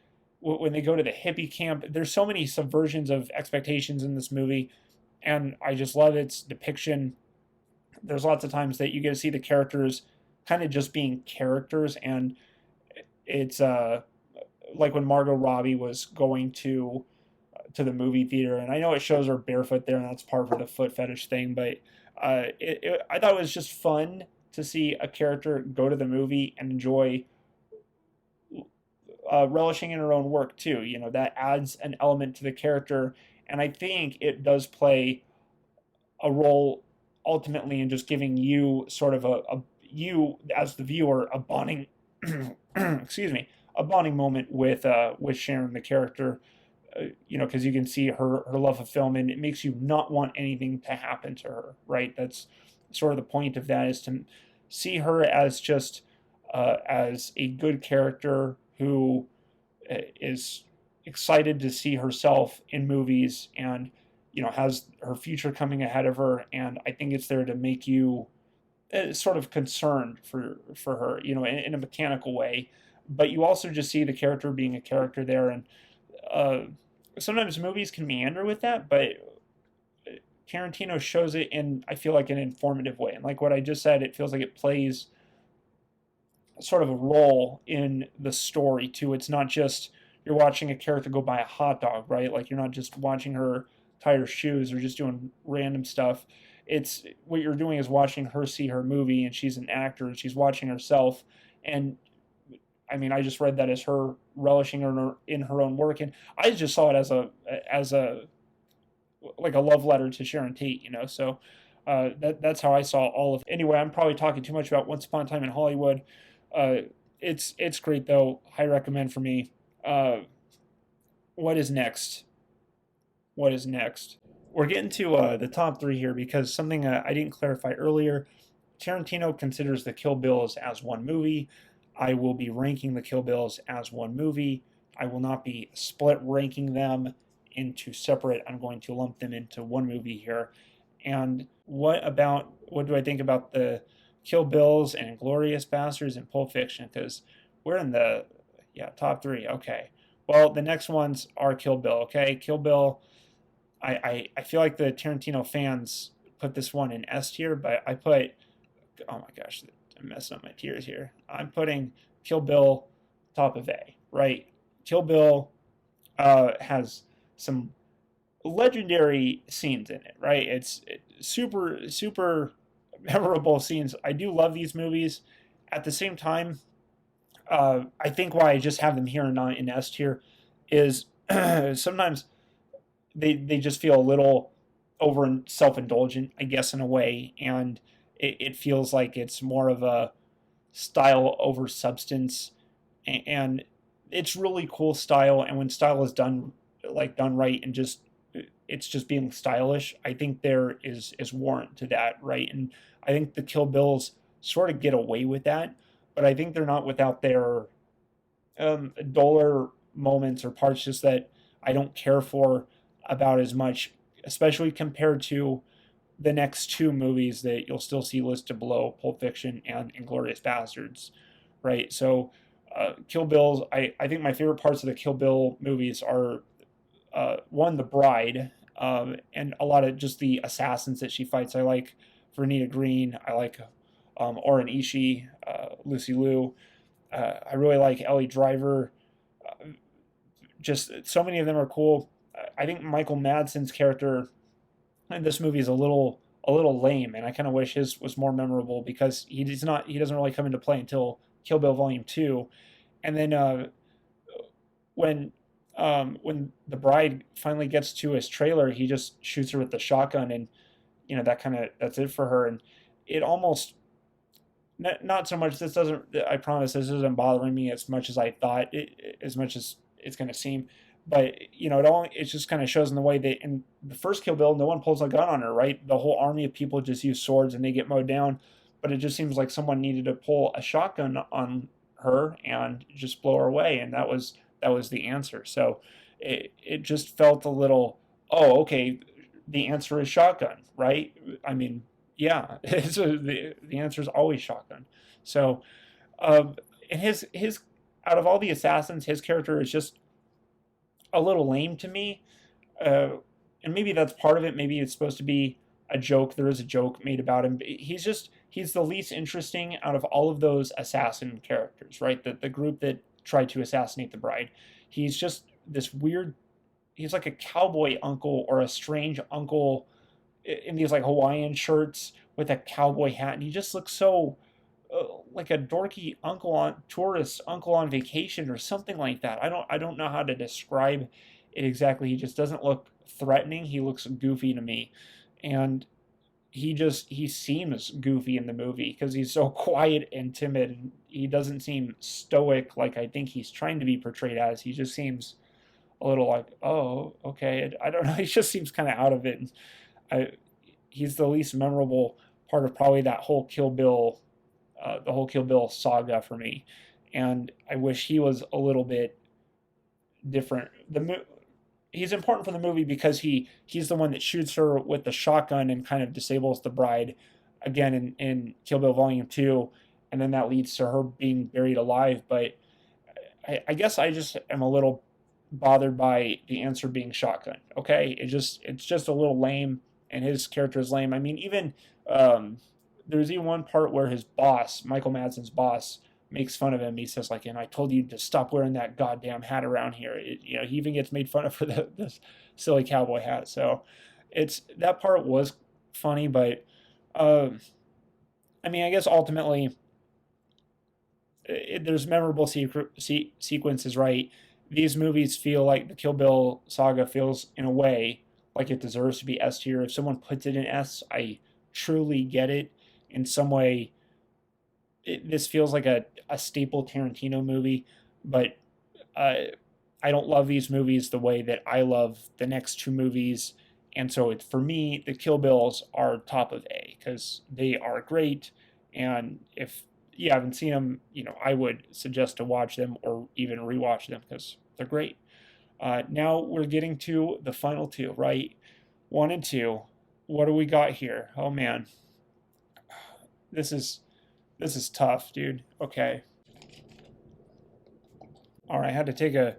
when they go to the hippie camp. There's so many subversions of expectations in this movie, and I just love its depiction. There's lots of times that you get to see the characters kind of just being characters, and it's like when Margot Robbie was going to the movie theater, and I know it shows her barefoot there, and that's part of the foot fetish thing, but I thought it was just fun to see a character go to the movie and enjoy relishing in her own work too. That adds an element to the character, and I think it does play a role ultimately in just giving you sort of you as the viewer a bonding excuse me, a bonding moment with Sharon, the character. Because you can see her love of film, and it makes you not want anything to happen to her, right? That's sort of the point of that, is to see her as just as a good character who is excited to see herself in movies, and has her future coming ahead of her. And I think it's there to make you sort of concerned for her, in a mechanical way, but you also just see the character being a character there. And uh, sometimes movies can meander with that, but Tarantino shows it in, I feel like, an informative way. And like what I just said, it feels like it plays sort of a role in the story too. It's not just you're watching a character go buy a hot dog, right? Like you're not just watching her tie her shoes or just doing random stuff. It's what you're doing is watching her see her movie, and she's an actor, and she's watching herself. And I mean, I just read that as her relishing in her own work, and I just saw it as a like a love letter to Sharon Tate, So that's how I saw all of it. Anyway, I'm probably talking too much about Once Upon a Time in Hollywood. Uh, it's great though. High recommend for me. Uh, what is next? What is next? We're getting to the top three here, because something I didn't clarify earlier. Tarantino considers the Kill Bills as one movie. I will be ranking the Kill Bills as one movie. I will not be split ranking them into separate. I'm going to lump them into one movie here. And what do I think about the Kill Bills and Inglourious Basterds and Pulp Fiction? Because we're in the top three. Okay. Well, the next ones are Kill Bill. Okay, Kill Bill. I feel like the Tarantino fans put this one in S tier, but I put, oh my gosh, I'm messing up my tiers here. I'm putting Kill Bill top of A, right? Kill Bill has some legendary scenes in it, right? It's super, super memorable scenes. I do love these movies. At the same time, I think why I just have them here and not in S tier is sometimes they just feel a little over self-indulgent, I guess, in a way, and it feels like it's more of a style over substance, and it's really cool style. And when style is done right and just it's just being stylish. I think there is warrant to that, right? And I think the Kill Bills sort of get away with that, but I think they're not without their duller moments or parts just that I don't care for about as much, especially compared to the next two movies that you'll still see listed below, Pulp Fiction and Inglourious Basterds, right? So, Kill Bills, I think my favorite parts of the Kill Bill movies are one, the bride, and a lot of just the assassins that she fights. I like Vernita Green. I like Oren Ishii, Lucy Liu. I really like Ellie Driver. Just so many of them are cool. I think Michael Madsen's character in this movie is a little lame, and I kind of wish his was more memorable because he doesn't really come into play until Kill Bill Volume 2, and then when when the bride finally gets to his trailer, he just shoots her with the shotgun, and that's it for her. And it almost not so much. This doesn't. I promise this isn't bothering me as much as I thought. As much as it's going to seem, but it just kind of shows in the way that in the first Kill Bill, no one pulls a gun on her. Right, the whole army of people just use swords and they get mowed down. But it just seems like someone needed to pull a shotgun on her and just blow her away, and that was the answer. So it just felt a little, oh, okay, the answer is shotgun, right? I mean, yeah, the answer is always shotgun. So, and his out of all the assassins, his character is just a little lame to me, uh, and maybe that's part of it. Maybe it's supposed to be a joke. There is a joke made about him. He's the least interesting out of all of those assassin characters, right? The group that tried to assassinate the bride. He's just this weird. He's like a cowboy uncle or a strange uncle in these like Hawaiian shirts with a cowboy hat, and he just looks so like a dorky uncle on vacation or something like that. I don't know how to describe it exactly. He just doesn't look threatening. He looks goofy to me, and he seems goofy in the movie because he's so quiet and timid. And he doesn't seem stoic like I think he's trying to be portrayed as. He just seems a little like, oh, okay. I don't know. He just seems kind of out of it. I, he's the least memorable part of probably that whole Kill Bill, the whole Kill Bill saga for me. And I wish he was a little bit different. He's important for the movie because he's the one that shoots her with the shotgun and kind of disables the bride again in Kill Bill Volume 2, and then that leads to her being buried alive. But I guess I just am a little bothered by the answer being shotgun. Okay, it's just a little lame, and his character is lame. I mean, even there's even one part where his boss, Michael Madsen's boss, makes fun of him. He says like, "And I told you to stop wearing that goddamn hat around here." He even gets made fun of for this silly cowboy hat. So it's that part was funny, but um, I mean, I guess ultimately there's memorable sequences, right? These movies feel like the Kill Bill saga feels in a way like it deserves to be S tier. If someone puts it in S, I truly get it. In some way, this feels like a staple Tarantino movie, but uh, I don't love these movies the way that I love the next two movies. And so for me, the Kill Bills are top of A because they are great. And if you haven't seen them, I would suggest to watch them or even rewatch them because they're great. Now we're getting to the final two, right? One and two. What do we got here? Oh man, this is tough, dude. Okay, all right. I had to take a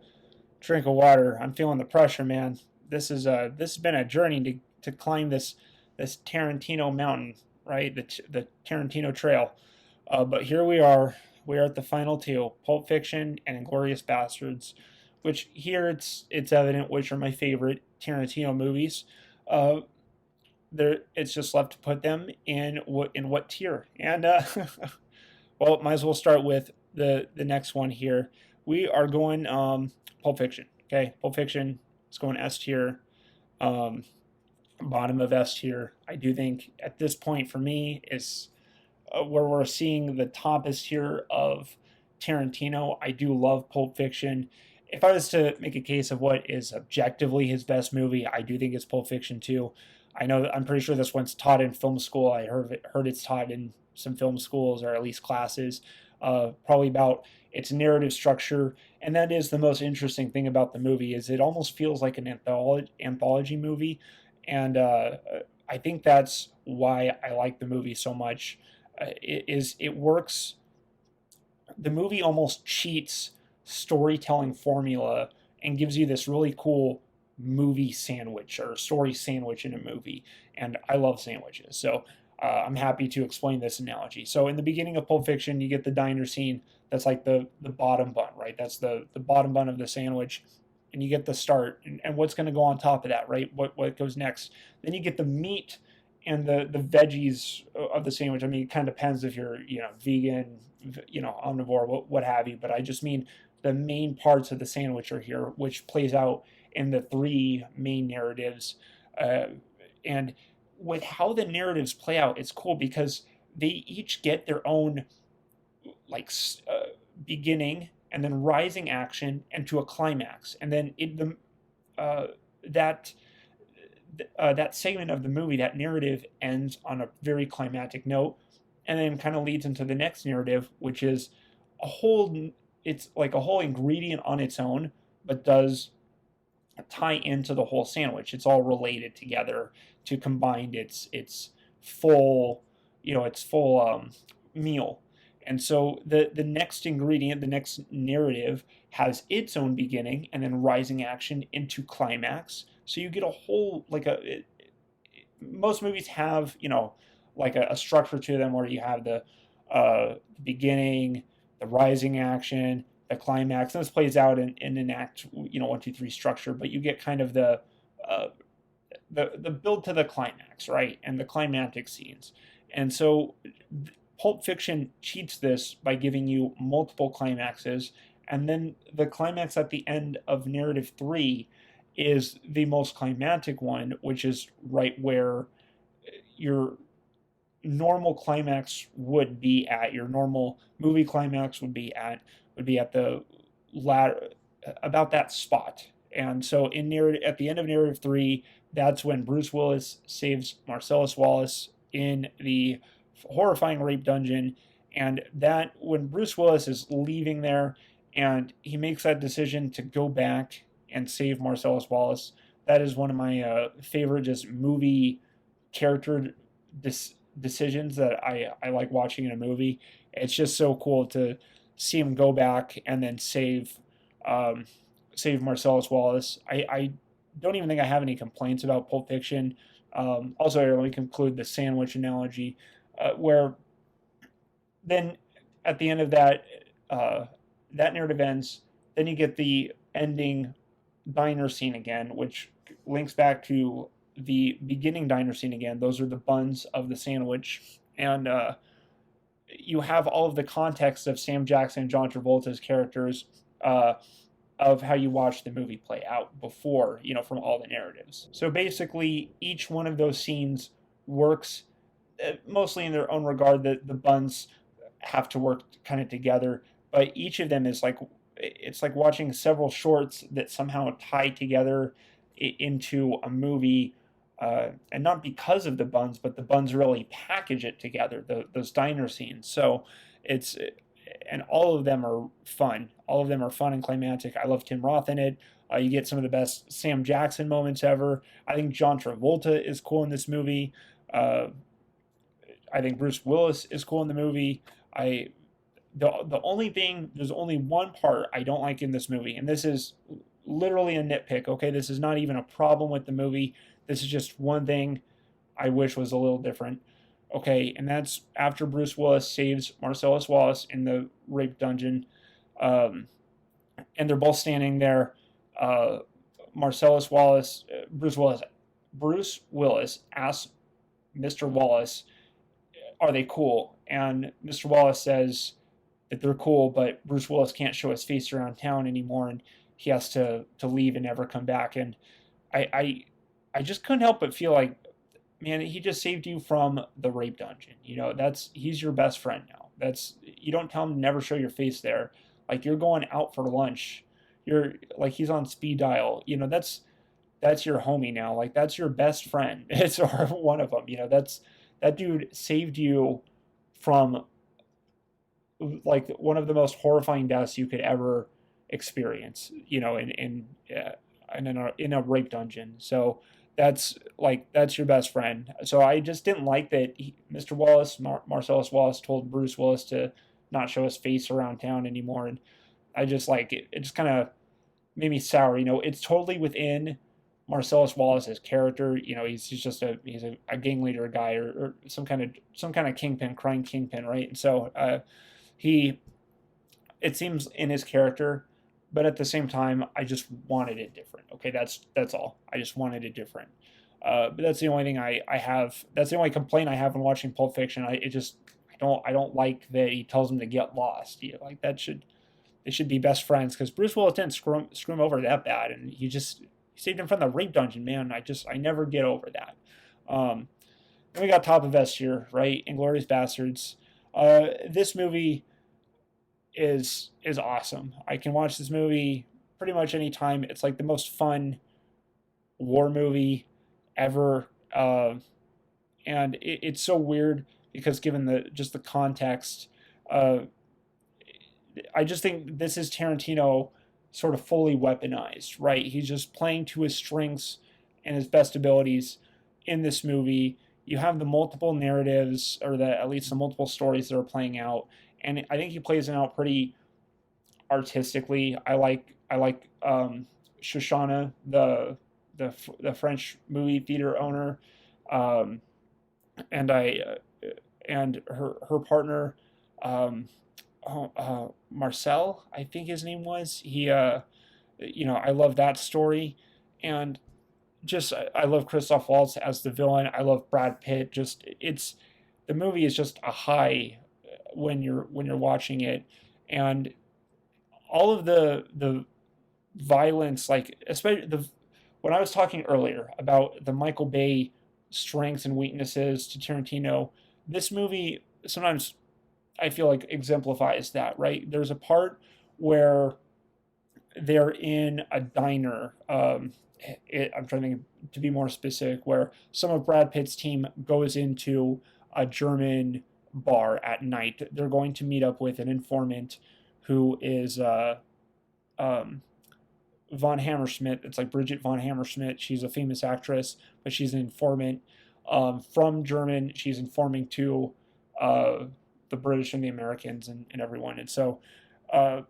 drink of water. I'm feeling the pressure, man. This has been a journey to climb this Tarantino mountain, right? The Tarantino trail. But here we are. We are at the final two: Pulp Fiction and Inglourious Basterds. Which here it's evident which are my favorite Tarantino movies. Uh, it's just left to put them in what tier. And well, might as well start with the next one here. We are going Pulp Fiction. Okay, Pulp Fiction is going S tier. Um, Bottom of S tier. I do think at this point for me is where we're seeing the toppest tier of Tarantino. I do love Pulp Fiction, if I was to make a case of what is objectively his best movie, I do think it's Pulp Fiction too. I'm pretty sure this one's taught in film school. Heard it's taught in some film schools or at least classes, probably about its narrative structure. And that is the most interesting thing about the movie is it almost feels like an anthology movie, and I think that's why I like the movie so much. It works. The movie almost cheats storytelling formula and gives you this really cool movie sandwich or story sandwich in a movie. And I love sandwiches. So I'm happy to explain this analogy. So in the beginning of Pulp Fiction, you get the diner scene. That's like the bottom bun, right? That's the bottom bun of the sandwich. And you get the start and what's going to go on top of that, right? What goes next? Then you get the meat and the veggies of the sandwich. I mean, it kind of depends if you're vegan, omnivore, what have you. But I just mean the main parts of the sandwich are here, which plays out in the three main narratives. And with how the narratives play out, it's cool because they each get their own like beginning and then rising action and to a climax, and then uh, that that segment of the movie, that narrative ends on a very climactic note, and then kind of leads into the next narrative, which is a whole. It's like a whole ingredient on its own, but does tie into the whole sandwich. It's all related together to combine its full, its full meal. And so the next ingredient, the next narrative has its own beginning and then rising action into climax. So you get a whole most movies have like a structure to them where you have the beginning, the rising action, the climax. And this plays out in an act 1, 2, 3 structure, but you get kind of uh, the build to the climax, right, and the climactic scenes. And so Pulp Fiction cheats this by giving you multiple climaxes, and then the climax at the end of narrative three is the most climactic one, which is right where your normal climax would be at. Your normal movie climax would be at the latter, about that spot. And so in narrative, at the end of narrative three, that's when Bruce Willis saves Marcellus Wallace in the horrifying rape dungeon. And that when Bruce Willis is leaving there and he makes that decision to go back and save Marcellus Wallace, that is one of my favorite just movie character decisions that I like watching in a movie. It's just so cool to see him go back and then save Marcellus Wallace. I don't even think I have any complaints about Pulp Fiction. Also, let me conclude the sandwich analogy, where then at the end of that narrative ends. Then you get the ending diner scene again, which links back to the beginning diner scene again. Those are the buns of the sandwich, and you have all of the context of Sam Jackson and John Travolta's characters, of how you watch the movie play out before, from all the narratives. So basically, each one of those scenes works mostly in their own regard. That the buns have to work kind of together, but each of them is like it's like watching several shorts that somehow tie together into a movie, and not because of the buns, but the buns really package it together. Those diner scenes. So it's and all of them are fun. All of them are fun and climactic. I love Tim Roth in it. You get some of the best Sam Jackson moments ever. I think John Travolta is cool in this movie. Uh, I think Bruce Willis is cool in the movie. The only thing, there's only one part I don't like in this movie, and this is literally a nitpick. Okay, this is not even a problem with the movie. This is just one thing I wish was a little different. Okay, and that's after Bruce Willis saves Marcellus Wallace in the rape dungeon, and they're both standing there. Uh, Marcellus Wallace, Bruce Willis asks Mr. Wallace, "Are they cool?" And Mr. Wallace says that they're cool, but Bruce Willis can't show his face around town anymore, and he has to leave and never come back. And I I, I just couldn't help but feel like, man, he just saved you from the rape dungeon. He's your best friend now. You don't tell him to never show your face there. Like, you're going out for lunch. you're like he's on speed dial. You know, that's your homie now. Like that's your best friend. It's or one of them. You know, that's that dude saved you from like one of the most horrifying deaths you could ever experience. You know, in a rape dungeon. So that's your best friend. So I just didn't like that Mr. Wallace, Marcellus Wallace, told Bruce Willis to not show his face around town anymore, and I just like it. It just kind of made me sour. You know, it's totally within Marcellus Wallace's character. You know, he's just a gang leader guy or some kind of kingpin, crime kingpin, right? And so he it seems in his character, but at the same time, I just wanted it different. Okay, that's all. I just wanted it different. But that's the only thing I have. That's the only complaint I have when watching Pulp Fiction. I don't like that he tells him to get lost. You know, like that should they should be best friends because Bruce Willis didn't screw him over that bad, and he saved him from the rape dungeon. Man, I never get over that. Then we got top of S here, right? Inglourious Basterds. This movie is awesome. I can watch this movie pretty much anytime. It's like the most fun war movie ever, and it's so weird because given the context, uh, I just think this is Tarantino sort of fully weaponized, right? He's just playing to his strengths and his best abilities in this movie. You have the multiple narratives, or at least the multiple stories that are playing out, and I think he plays it out pretty artistically. I like Shoshana, the French movie theater owner, um, and and her partner, um, Marcel, I think his name was. I love that story, and just I love Christoph Waltz as the villain. I love Brad Pitt. Just it's the movie is just a high when you're watching it, and all of the violence, like especially the when I was talking earlier about the Michael Bay strengths and weaknesses to Tarantino, this movie sometimes I feel like exemplifies that. Right, there's a part where they're in a diner. I'm trying to think to be more specific, where some of Brad Pitt's team goes into a German bar at night. They're going to meet up with an informant who is um, von Hammersmith. It's like Bridget von Hammersmith. She's a famous actress, but she's an informant from German. She's informing to uh, the British and the Americans and everyone. And so uh,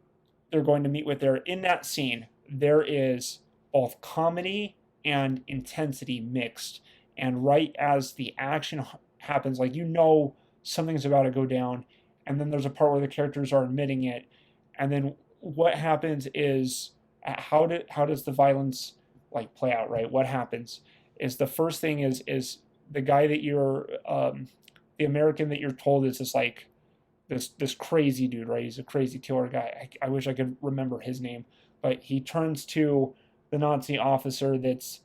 they're going to meet with there. In that scene, there is both comedy and intensity mixed. And right as the action happens, like something's about to go down, and then there's a part where the characters are admitting it, and then what happens is how does the violence like play out, right? What happens is the first thing is the guy that you're the American that you're told is this crazy dude, right? He's a crazy killer guy. I wish I could remember his name, but he turns to the Nazi officer that's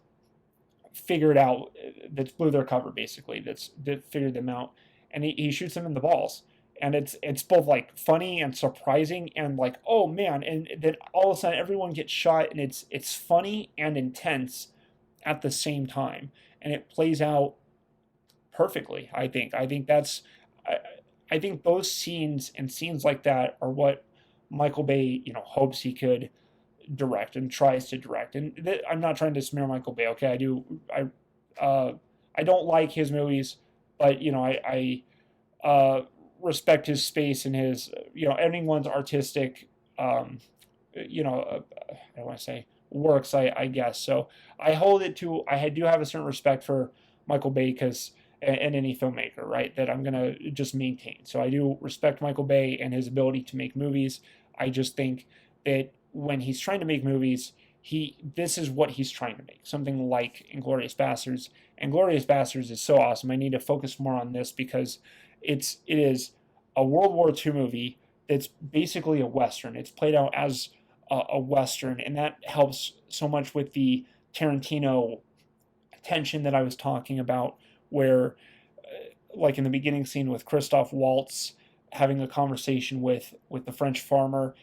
figured out, that's blew their cover basically, that figured them out, and he shoots him in the balls, and it's both like funny and surprising and like oh man, and then all of a sudden everyone gets shot, and it's funny and intense at the same time, and it plays out perfectly. I think that's I, I think those scenes and scenes like that are what Michael Bay, hopes he could direct and tries to direct. And I'm not trying to smear Michael Bay. Okay, I don't like his movies, but I respect his space and his anyone's artistic I don't want to say works, I guess. So I do have a certain respect for Michael Bay because and any filmmaker, right, that I'm gonna just maintain. So I do respect Michael Bay and his ability to make movies. I just think that when he's trying to make movies, this is what he's trying to make. Something like Inglourious Basterds. Inglourious Basterds is so awesome. I need to focus more on this because it is a World War II movie that's basically a Western. It's played out as a Western, and that helps so much with the Tarantino tension that I was talking about, where, like in the beginning scene with Christoph Waltz having a conversation with the French farmer,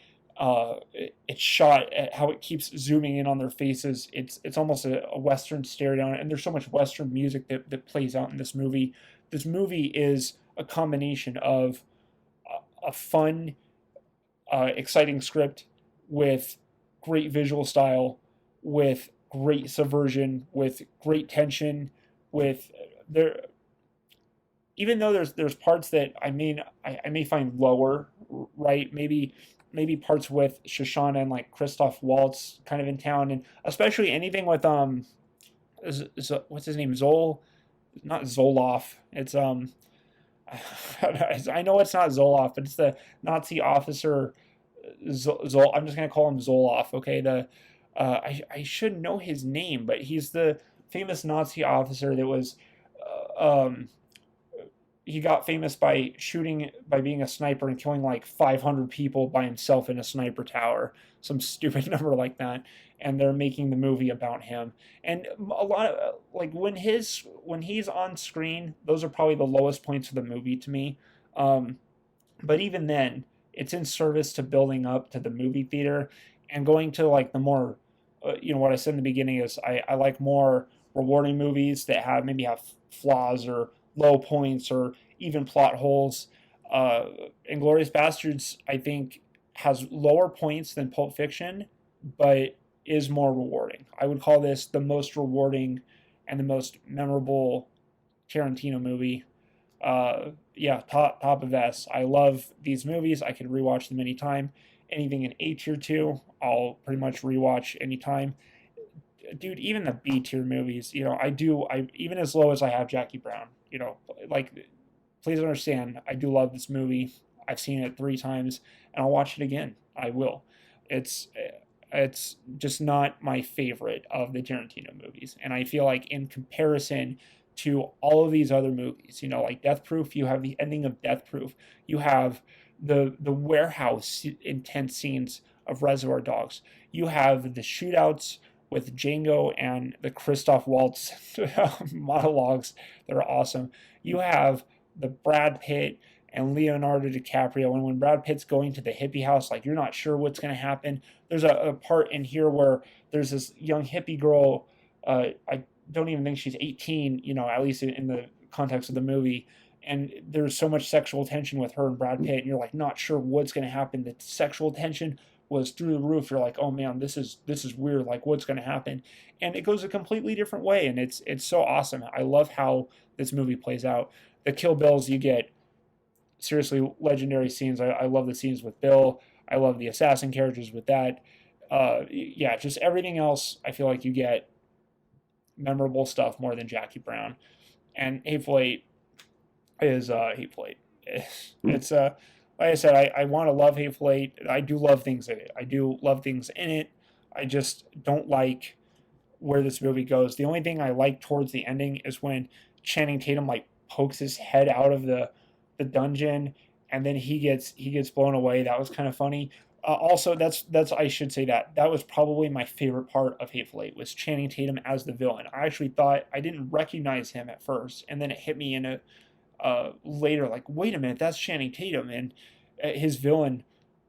It's shot at how it keeps zooming in on their faces. It's almost a Western stare down, and there's so much Western music that plays out in this movie. This movie is a combination of a fun, exciting script with great visual style, with great subversion, with great tension, with there. Even though there's parts that I may find lower, right? Maybe parts with Shoshana and like Christoph Waltz kind of in town, and especially anything with what's his name, not Zoloff. It's I know it's not Zoloff, but it's the Nazi officer. I'm just gonna call him Zoloff. Okay, I should know his name, but he's the famous Nazi officer that was. He got famous by being a sniper and killing like 500 people by himself in a sniper tower, some stupid number like that. And they're making the movie about him. And a lot of like when he's on screen, those are probably the lowest points of the movie to me. Um, but even then, it's in service to building up to the movie theater and going to like the more, what I said in the beginning is I like more rewarding movies that have flaws or low points or even plot holes. Inglourious Basterds, I think, has lower points than Pulp Fiction, but is more rewarding. I would call this the most rewarding and the most memorable Tarantino movie. Yeah, top of S. I love these movies. I can rewatch them anytime. Anything in A tier 2, I'll pretty much rewatch anytime. Dude, even the B tier movies, I even as low as I have Jackie Brown, like, please understand, I do love this movie. I've seen it 3 times, and I'll watch it again. I will. It's it's just not my favorite of the Tarantino movies, and I feel like in comparison to all of these other movies, like Death Proof, you have the ending of Death Proof, you have the warehouse intense scenes of Reservoir Dogs, you have the shootouts with Django and the Christoph Waltz monologues that are awesome. You have the Brad Pitt and Leonardo DiCaprio, and when Brad Pitt's going to the hippie house, like you're not sure what's going to happen. There's a part in here where there's this young hippie girl. I don't even think she's 18, at least in the context of the movie. And there's so much sexual tension with her and Brad Pitt, and you're like not sure what's going to happen. The sexual tension was through the roof. You're like, oh man, this is weird. Like, what's going to happen? And it goes a completely different way, and it's so awesome. I love how this movie plays out. The Kill Bills, you get seriously legendary scenes. I love the scenes with Bill. I love the assassin characters with that. Yeah, just everything else. I feel like you get memorable stuff more than Jackie Brown. And Hateful Eight is Hateful Eight. It's like I said, I want to love Hateful Eight. I do love things in it. I do love things in it. I just don't like where this movie goes. The only thing I like towards the ending is when Channing Tatum like pokes his head out of the dungeon, and then he gets blown away. That was kind of funny. Also, that's I should say that was probably my favorite part of Hateful Eight was Channing Tatum as the villain. I actually thought I didn't recognize him at first, and then it hit me in a later, like, wait a minute, that's Channing Tatum, and his villain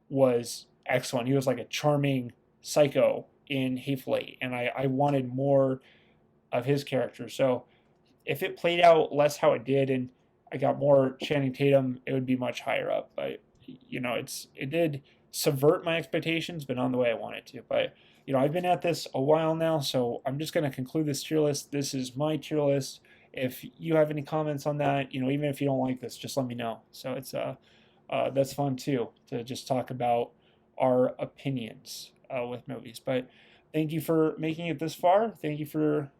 was excellent. He was like a charming psycho in Hateful Eight, and I wanted more of his character. So if it played out less how it did, and I got more Channing Tatum, it would be much higher up. But it did subvert my expectations, but not the way I wanted to. But I've been at this a while now, so I'm just going to conclude this tier list. This is my tier list. If you have any comments on that, even if you don't like this, just let me know. So it's that's fun too, to just talk about our opinions with movies. But thank you for making it this far. Thank you for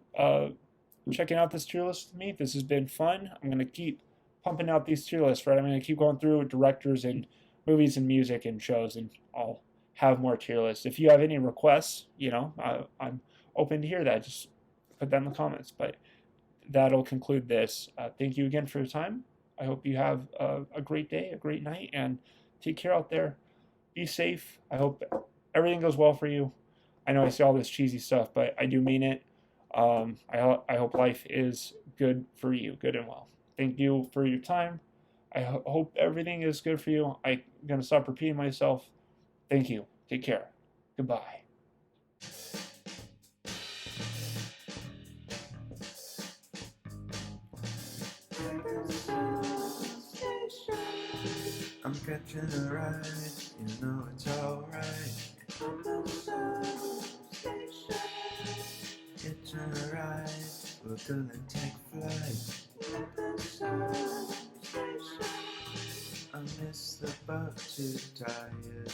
checking out this tier list with me. This has been fun. I'm gonna keep pumping out these tier lists, right? I'm gonna keep going through directors and movies and music and shows, and I'll have more tier lists. If you have any requests, I'm open to hear that. Just put that in the comments. But that'll conclude this. Thank you again for your time. I hope you have a great day, a great night, and take care out there. Be safe. I hope everything goes well for you. I know I say all this cheesy stuff, but I do mean it. I hope life is good for you, good and well. Thank you for your time. I hope everything is good for you. I'm going to stop repeating myself. Thank you. Take care. Goodbye. I'm catching a ride, you know it's alright. Catching a ride, we're gonna take flight. I miss the boat, too tired.